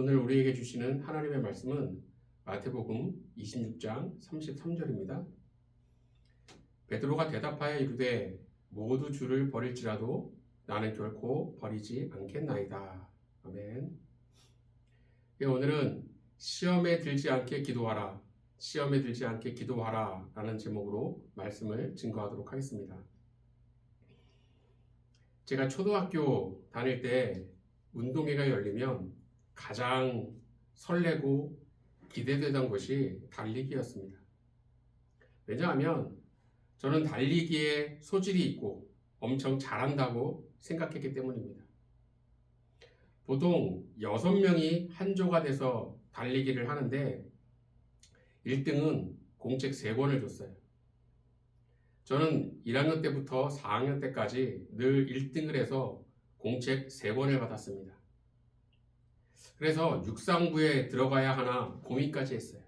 오늘 우리에게 주시는 하나님의 말씀은 마태복음 26장 33절입니다. 베드로가 대답하여 이르되 모두 주를 버릴지라도 나는 결코 버리지 않겠나이다. 아멘. 오늘은 시험에 들지 않게 기도하라, 시험에 들지 않게 기도하라 라는 제목으로 말씀을 증거하도록 하겠습니다. 제가 초등학교 다닐 때 운동회가 열리면 가장 설레고 기대되던 것이 달리기였습니다. 왜냐하면 저는 달리기에 소질이 있고 엄청 잘한다고 생각했기 때문입니다. 보통 6명이 한 조가 돼서 달리기를 하는데 1등은 공책 3권을 줬어요. 저는 1학년 때부터 4학년 때까지 늘 1등을 해서 공책 3권을 받았습니다. 그래서 육상부에 들어가야 하나 고민까지 했어요.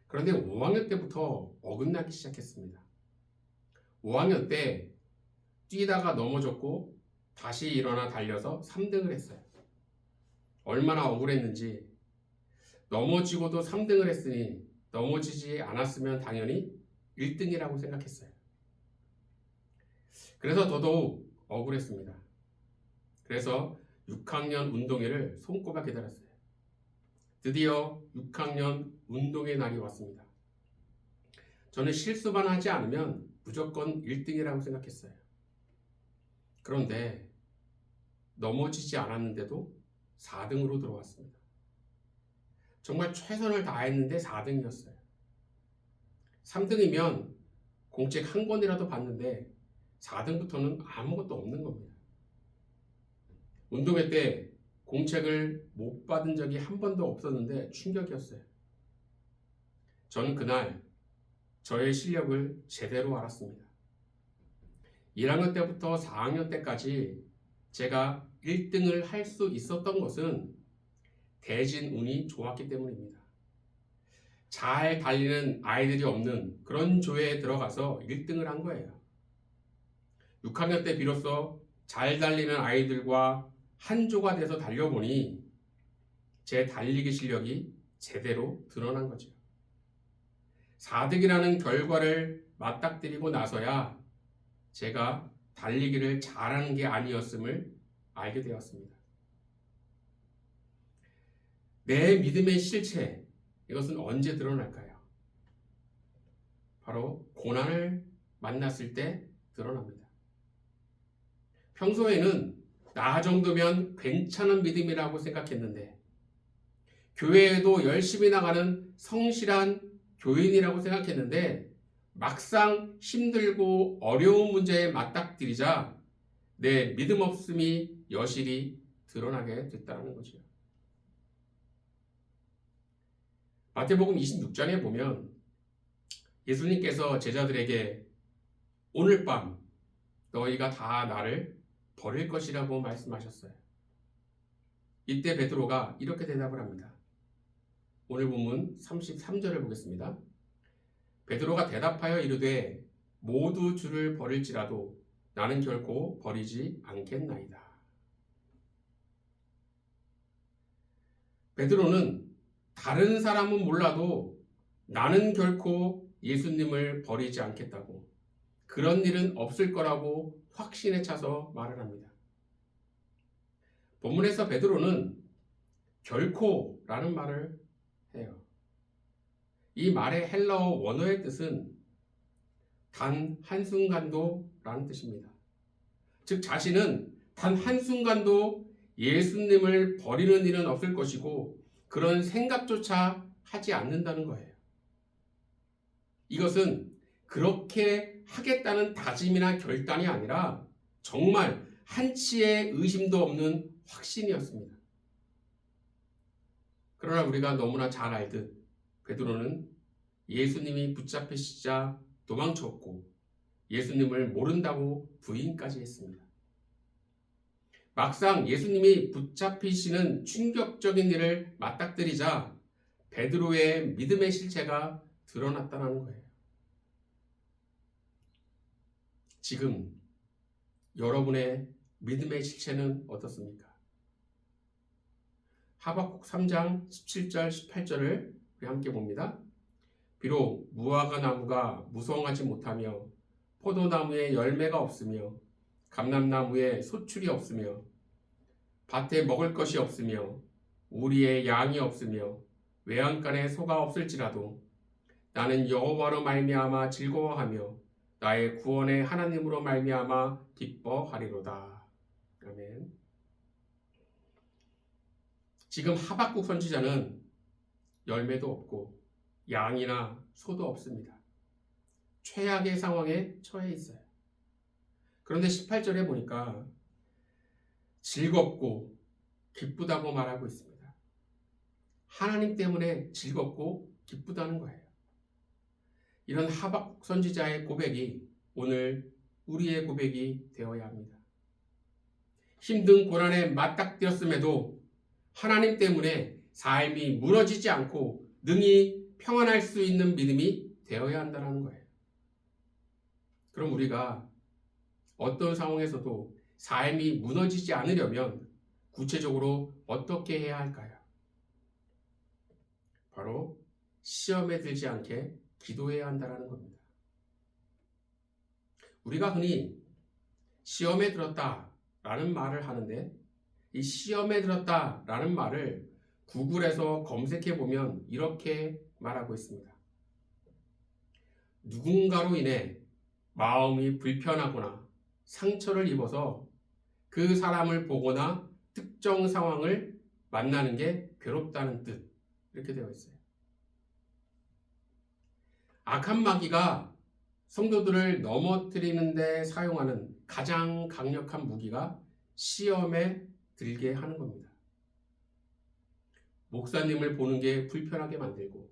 그런데 5학년 때부터 어긋나기 시작했습니다. 5학년 때 뛰다가 넘어졌고 다시 일어나 달려서 3등을 했어요. 얼마나 억울했는지. 넘어지고도 3등을 했으니 넘어지지 않았으면 당연히 1등이라고 생각했어요. 그래서 더더욱 억울했습니다. 그래서 6학년 운동회를 손꼽아 기다렸어요. 드디어 6학년 운동회 날이 왔습니다. 저는 실수만 하지 않으면 무조건 1등이라고 생각했어요. 그런데 넘어지지 않았는데도 4등으로 들어왔습니다. 정말 최선을 다했는데 4등이었어요. 3등이면 공책 1권이라도 받는데 4등부터는 아무것도 없는 겁니다. 운동회 때 공책을 못 받은 적이 한 번도 없었는데 충격이었어요. 저는 그날 저의 실력을 제대로 알았습니다. 1학년 때부터 4학년 때까지 제가 1등을 할 수 있었던 것은 대진 운이 좋았기 때문입니다. 잘 달리는 아이들이 없는 그런 조에 들어가서 1등을 한 거예요. 6학년 때 비로소 잘 달리는 아이들과 한 조가 돼서 달려보니 제 달리기 실력이 제대로 드러난 거죠. 4등이라는 결과를 맞닥뜨리고 나서야 제가 달리기를 잘하는 게 아니었음을 알게 되었습니다. 내 믿음의 실체, 이것은 언제 드러날까요? 바로 고난을 만났을 때 드러납니다. 평소에는 나 정도면 괜찮은 믿음이라고 생각했는데 교회에도 열심히 나가는 성실한 교인이라고 생각했는데 막상 힘들고 어려운 문제에 맞닥뜨리자 내 믿음 없음이 여실히 드러나게 됐다는 거죠. 마태복음 26장에 보면 예수님께서 제자들에게 오늘 밤 너희가 다 나를 버릴 것이라고 말씀하셨어요. 이때 베드로가 이렇게 대답을 합니다. 오늘 본문 33절을 보겠습니다. 베드로가 대답하여 이르되 모두 주를 버릴지라도 나는 결코 버리지 않겠나이다. 베드로는 다른 사람은 몰라도 나는 결코 예수님을 버리지 않겠다고, 그런 일은 없을 거라고 확신에 차서 말을 합니다. 본문에서 베드로는 결코라는 말을 해요. 이 말의 헬라어 원어의 뜻은 단 한순간도 라는 뜻입니다. 즉 자신은 단 한순간도 예수님을 버리는 일은 없을 것이고 그런 생각조차 하지 않는다는 거예요. 이것은 그렇게 하겠다는 다짐이나 결단이 아니라 정말 한치의 의심도 없는 확신이었습니다. 그러나 우리가 너무나 잘 알듯 베드로는 예수님이 붙잡히시자 도망쳤고 예수님을 모른다고 부인까지 했습니다. 막상 예수님이 붙잡히시는 충격적인 일을 맞닥뜨리자 베드로의 믿음의 실체가 드러났다는 거예요. 지금 여러분의 믿음의 실체는 어떻습니까? 하박국 3장 17절 18절을 우리 함께 봅니다. 비록 무화과 나무가 무성하지 못하며 포도나무에 열매가 없으며 감람나무에 소출이 없으며 밭에 먹을 것이 없으며 우리의 양이 없으며 외양간에 소가 없을지라도 나는 여호와로 말미암아 즐거워하며 나의 구원의 하나님으로 말미암아 기뻐하리로다. 아멘. 지금 하박국 선지자는 열매도 없고 양이나 소도 없습니다. 최악의 상황에 처해 있어요. 그런데 18절에 보니까 즐겁고 기쁘다고 말하고 있습니다. 하나님 때문에 즐겁고 기쁘다는 거예요. 이런 하박국 선지자의 고백이 오늘 우리의 고백이 되어야 합니다. 힘든 고난에 맞닥뜨렸음에도 하나님 때문에 삶이 무너지지 않고 능히 평안할 수 있는 믿음이 되어야 한다는 거예요. 그럼 우리가 어떤 상황에서도 삶이 무너지지 않으려면 구체적으로 어떻게 해야 할까요? 바로 시험에 들지 않게 기도해야 한다는 겁니다. 우리가 흔히 시험에 들었다라는 말을 하는데 이 시험에 들었다라는 말을 구글에서 검색해 보면 이렇게 말하고 있습니다. 누군가로 인해 마음이 불편하거나 상처를 입어서 그 사람을 보거나 특정 상황을 만나는 게 괴롭다는 뜻, 이렇게 되어 있어요. 악한 마귀가 성도들을 넘어뜨리는 데 사용하는 가장 강력한 무기가 시험에 들게 하는 겁니다. 목사님을 보는 게 불편하게 만들고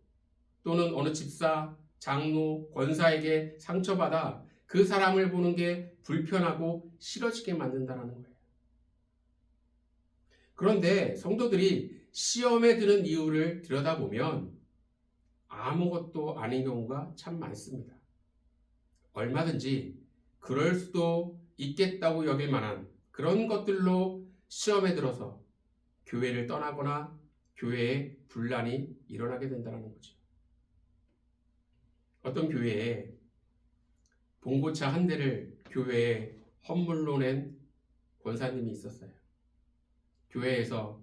또는 어느 집사, 장로, 권사에게 상처받아 그 사람을 보는 게 불편하고 싫어지게 만든다는 거예요. 그런데 성도들이 시험에 드는 이유를 들여다보면 아무것도 아닌 경우가 참 많습니다. 얼마든지 그럴 수도 있겠다고 여길 만한 그런 것들로 시험에 들어서 교회를 떠나거나 교회에 분란이 일어나게 된다는 거죠. 어떤 교회에 봉고차 한 대를 교회에 헌물로 낸 권사님이 있었어요. 교회에서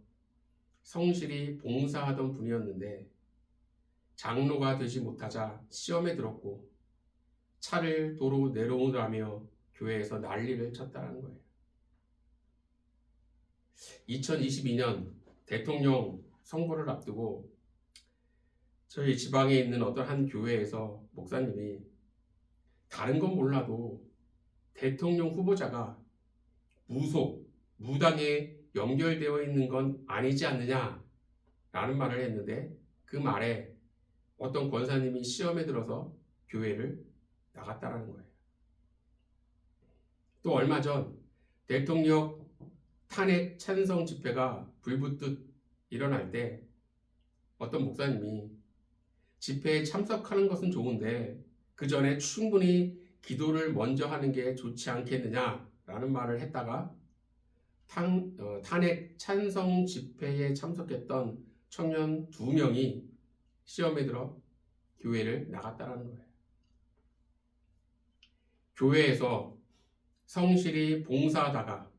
성실히 봉사하던 분이었는데 장로가 되지 못하자 시험에 들었고 차를 도로 내려오라며 교회에서 난리를 쳤다는 거예요. 2022년 대통령 선거를 앞두고 저희 지방에 있는 어떤 한 교회에서 목사님이 다른 건 몰라도 대통령 후보자가 무당에 연결되어 있는 건 아니지 않느냐라는 말을 했는데 그 말에 어떤 권사님이 시험에 들어서 교회를 나갔다라는 거예요. 또 얼마 전 대통령 탄핵 찬성 집회가 불붙듯 일어날 때 어떤 목사님이 집회에 참석하는 것은 좋은데 그 전에 충분히 기도를 먼저 하는 게 좋지 않겠느냐라는 말을 했다가 탄핵 찬성 집회에 참석했던 청년 2명이 시험에 들어 교회를 나갔다라는 거예요. 교회에서 성실히 봉사하다가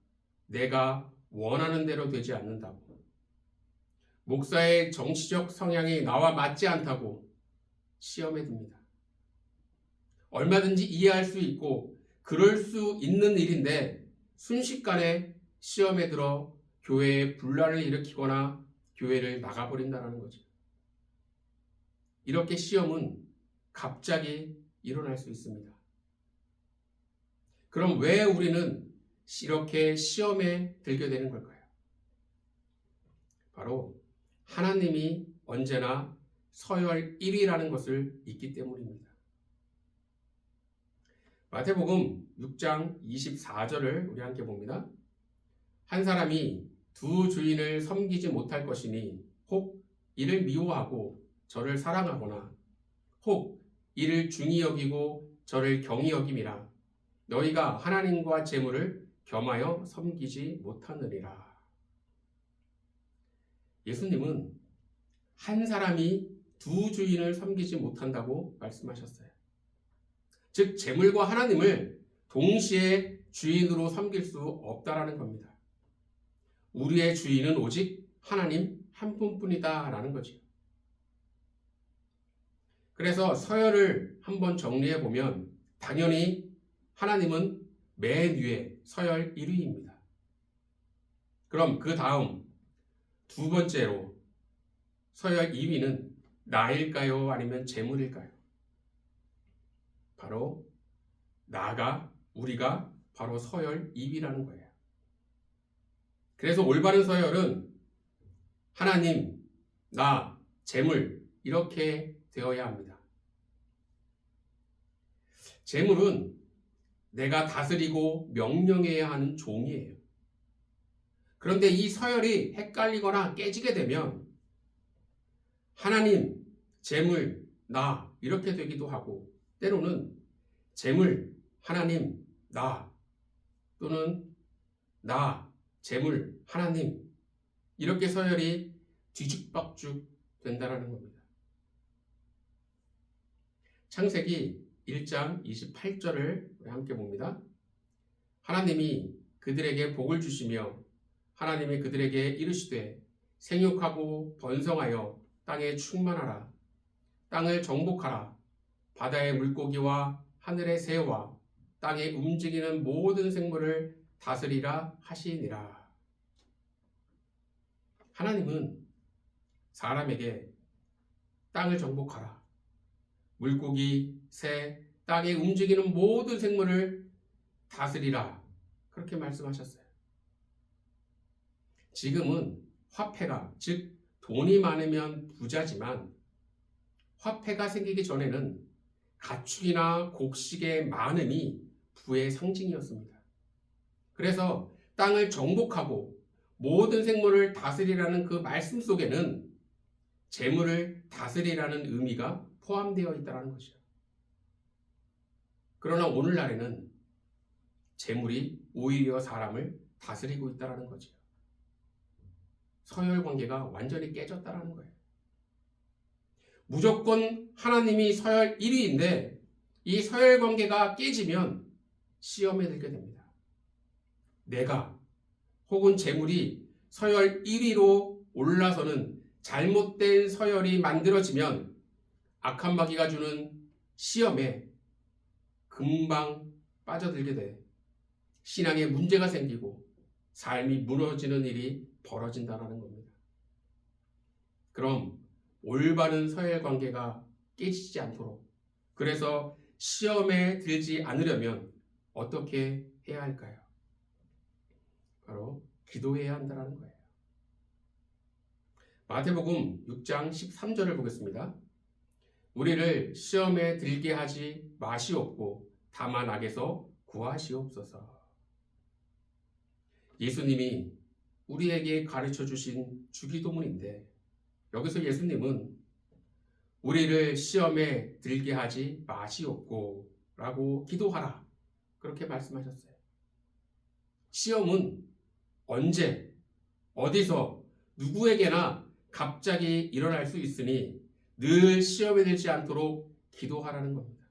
내가 원하는 대로 되지 않는다고, 목사의 정치적 성향이 나와 맞지 않다고 시험에 듭니다. 얼마든지 이해할 수 있고 그럴 수 있는 일인데 순식간에 시험에 들어 교회에 분란을 일으키거나 교회를 나가버린다는 거죠. 이렇게 시험은 갑자기 일어날 수 있습니다. 그럼 왜 우리는 이렇게 시험에 들게 되는 걸까요? 바로 하나님이 언제나 서열 1위라는 것을 잊기 때문입니다. 마태복음 6장 24절을 우리 함께 봅니다. 한 사람이 두 주인을 섬기지 못할 것이니 혹 이를 미워하고 저를 사랑하거나 혹 이를 중히 여기고 저를 경히 여김이라 너희가 하나님과 재물을 겸하여 섬기지 못하느니라. 예수님은 한 사람이 두 주인을 섬기지 못한다고 말씀하셨어요. 즉 재물과 하나님을 동시에 주인으로 섬길 수 없다라는 겁니다. 우리의 주인은 오직 하나님 한 분뿐이다라는 거죠. 그래서 서열을 한번 정리해 보면 당연히 하나님은 맨 위에 서열 1위입니다. 그럼 그 다음 두 번째로 서열 2위는 나일까요? 아니면 재물일까요? 바로 우리가 바로 서열 2위라는 거예요. 그래서 올바른 서열은 하나님, 나, 재물 이렇게 되어야 합니다. 재물은 내가 다스리고 명령해야 하는 종이에요. 그런데 이 서열이 헷갈리거나 깨지게 되면 하나님, 재물, 나 이렇게 되기도 하고 때로는 재물, 하나님, 나 또는 나, 재물, 하나님 이렇게 서열이 뒤죽박죽 된다는 겁니다. 창세기 1장 28절을 함께 봅니다. 하나님이 그들에게 복을 주시며 하나님이 그들에게 이르시되 생육하고 번성하여 땅에 충만하라. 땅을 정복하라. 바다의 물고기와 하늘의 새와 땅에 움직이는 모든 생물을 다스리라 하시니라. 하나님은 사람에게 땅을 정복하라. 물고기, 새, 땅에 움직이는 모든 생물을 다스리라. 그렇게 말씀하셨어요. 지금은 화폐가, 즉 돈이 많으면 부자지만 화폐가 생기기 전에는 가축이나 곡식의 많음이 부의 상징이었습니다. 그래서 땅을 정복하고 모든 생물을 다스리라는 그 말씀 속에는 재물을 다스리라는 의미가 포함되어 있다는 것이죠. 그러나 오늘날에는 재물이 오히려 사람을 다스리고 있다는 거죠. 서열 관계가 완전히 깨졌다는 거예요. 무조건 하나님이 서열 1위인데 이 서열 관계가 깨지면 시험에 들게 됩니다. 내가 혹은 재물이 서열 1위로 올라서는 잘못된 서열이 만들어지면 악한 마귀가 주는 시험에 금방 빠져들게 돼 신앙에 문제가 생기고 삶이 무너지는 일이 벌어진다는 겁니다. 그럼 올바른 서열 관계가 깨지지 않도록 그래서 시험에 들지 않으려면 어떻게 해야 할까요? 바로 기도해야 한다는 거예요. 마태복음 6장 13절을 보겠습니다. 우리를 시험에 들게 하지 마시옵고 다만 악에서 구하시옵소서. 예수님이 우리에게 가르쳐 주신 주기도문인데 여기서 예수님은 우리를 시험에 들게 하지 마시옵고 라고 기도하라 그렇게 말씀하셨어요. 시험은 언제 어디서 누구에게나 갑자기 일어날 수 있으니 늘 시험에 들지 않도록 기도하라는 겁니다.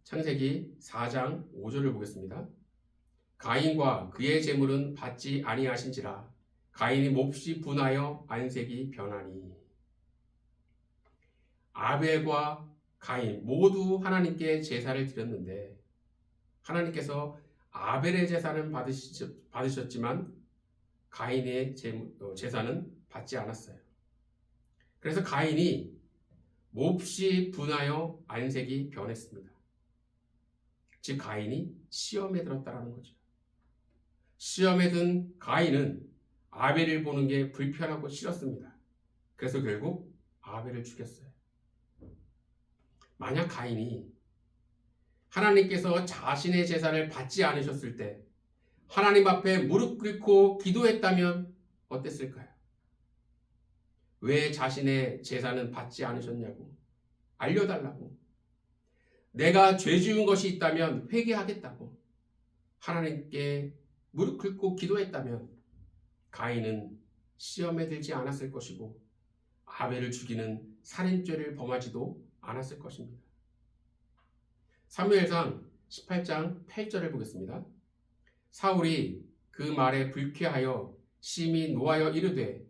창세기 4장 5절을 보겠습니다. 가인과 그의 재물은 받지 아니하신지라 가인이 몹시 분하여 안색이 변하니. 아벨과 가인 모두 하나님께 제사를 드렸는데 하나님께서 아벨의 제사는 받으셨지만 가인의 제사는 받지 않았어요. 그래서 가인이 몹시 분하여 안색이 변했습니다. 즉 가인이 시험에 들었다는 거죠. 시험에 든 가인은 아벨을 보는 게 불편하고 싫었습니다. 그래서 결국 아벨을 죽였어요. 만약 가인이 하나님께서 자신의 제사를 받지 않으셨을 때 하나님 앞에 무릎 꿇고 기도했다면 어땠을까요? 왜 자신의 제사는 받지 않으셨냐고 알려달라고 내가 죄 지은 것이 있다면 회개하겠다고 하나님께 무릎 꿇고 기도했다면 가인은 시험에 들지 않았을 것이고 아벨을 죽이는 살인죄를 범하지도 않았을 것입니다. 사무엘상 18장 8절을 보겠습니다. 사울이 그 말에 불쾌하여 심히 노하여 이르되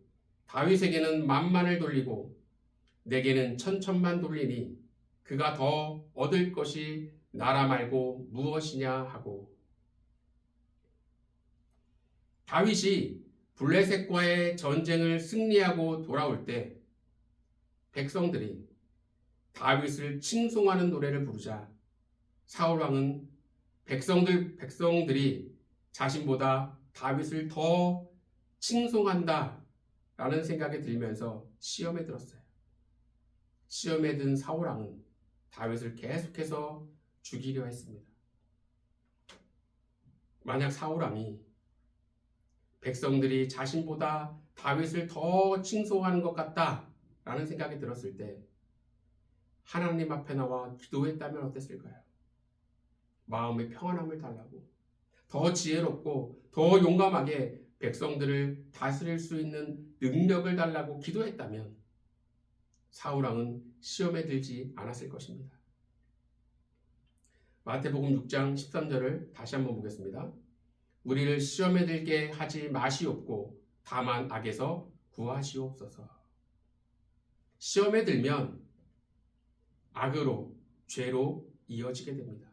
다윗에게는 만만을 돌리고 내게는 천천만 돌리니 그가 더 얻을 것이 나라 말고 무엇이냐 하고. 다윗이 블레셋과의 전쟁을 승리하고 돌아올 때 백성들이 다윗을 칭송하는 노래를 부르자 사울 왕은 백성들이 자신보다 다윗을 더 칭송한다 라는 생각이 들면서 시험에 들었어요. 시험에 든 사울 왕은 다윗을 계속해서 죽이려 했습니다. 만약 사울 왕이 백성들이 자신보다 다윗을 더 칭송하는 것 같다 라는 생각이 들었을 때 하나님 앞에 나와 기도했다면 어땠을까요? 마음의 평안함을 달라고, 더 지혜롭고 더 용감하게 백성들을 다스릴 수 있는 능력을 달라고 기도했다면 사울 왕은 시험에 들지 않았을 것입니다. 마태복음 6장 13절을 다시 한번 보겠습니다. 우리를 시험에 들게 하지 마시옵고 다만 악에서 구하시옵소서. 시험에 들면 악으로, 죄로 이어지게 됩니다.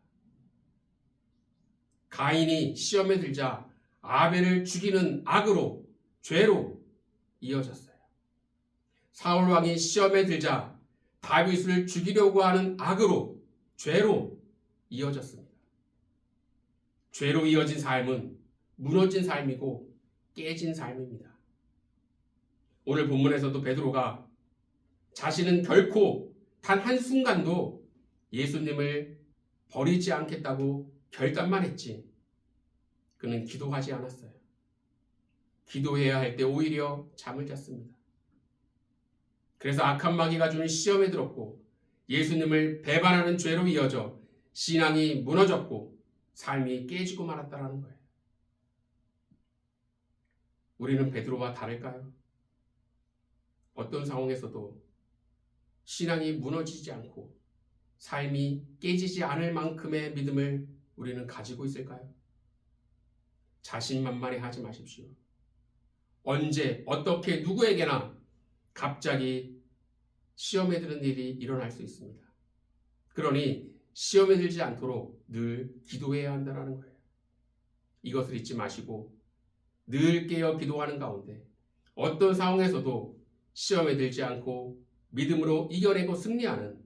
가인이 시험에 들자 아벨을 죽이는 악으로, 죄로 이어졌어요. 사울 왕이 시험에 들자 다윗을 죽이려고 하는 악으로, 죄로 이어졌습니다. 죄로 이어진 삶은 무너진 삶이고 깨진 삶입니다. 오늘 본문에서도 베드로가 자신은 결코 단 한순간도 예수님을 버리지 않겠다고 결단만 했지 그는 기도하지 않았어요. 기도해야 할 때 오히려 잠을 잤습니다. 그래서 악한 마귀가 주는 시험에 들었고 예수님을 배반하는 죄로 이어져 신앙이 무너졌고 삶이 깨지고 말았다는 거예요. 우리는 베드로와 다를까요? 어떤 상황에서도 신앙이 무너지지 않고 삶이 깨지지 않을 만큼의 믿음을 우리는 가지고 있을까요? 자신만만해 하지 마십시오. 언제 어떻게 누구에게나 갑자기 시험에 드는 일이 일어날 수 있습니다. 그러니 시험에 들지 않도록 늘 기도해야 한다는 거예요. 이것을 잊지 마시고 늘 깨어 기도하는 가운데 어떤 상황에서도 시험에 들지 않고 믿음으로 이겨내고 승리하는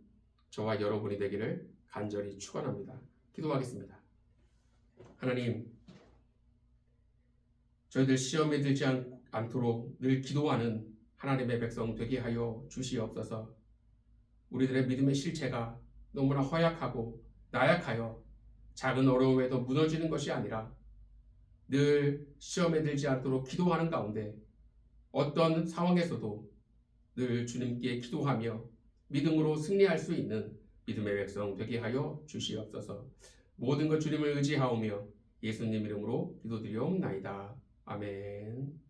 저와 여러분이 되기를 간절히 축원합니다. 기도하겠습니다. 하나님, 저희들 시험에 들지 않도록 늘 기도하는 하나님의 백성 되게 하여 주시옵소서. 우리들의 믿음의 실체가 너무나 허약하고 나약하여 작은 어려움에도 무너지는 것이 아니라 늘 시험에 들지 않도록 기도하는 가운데 어떤 상황에서도 늘 주님께 기도하며 믿음으로 승리할 수 있는 믿음의 백성 되게 하여 주시옵소서. 모든 것 주님을 의지하오며 예수님 이름으로 기도드리옵나이다. 아멘.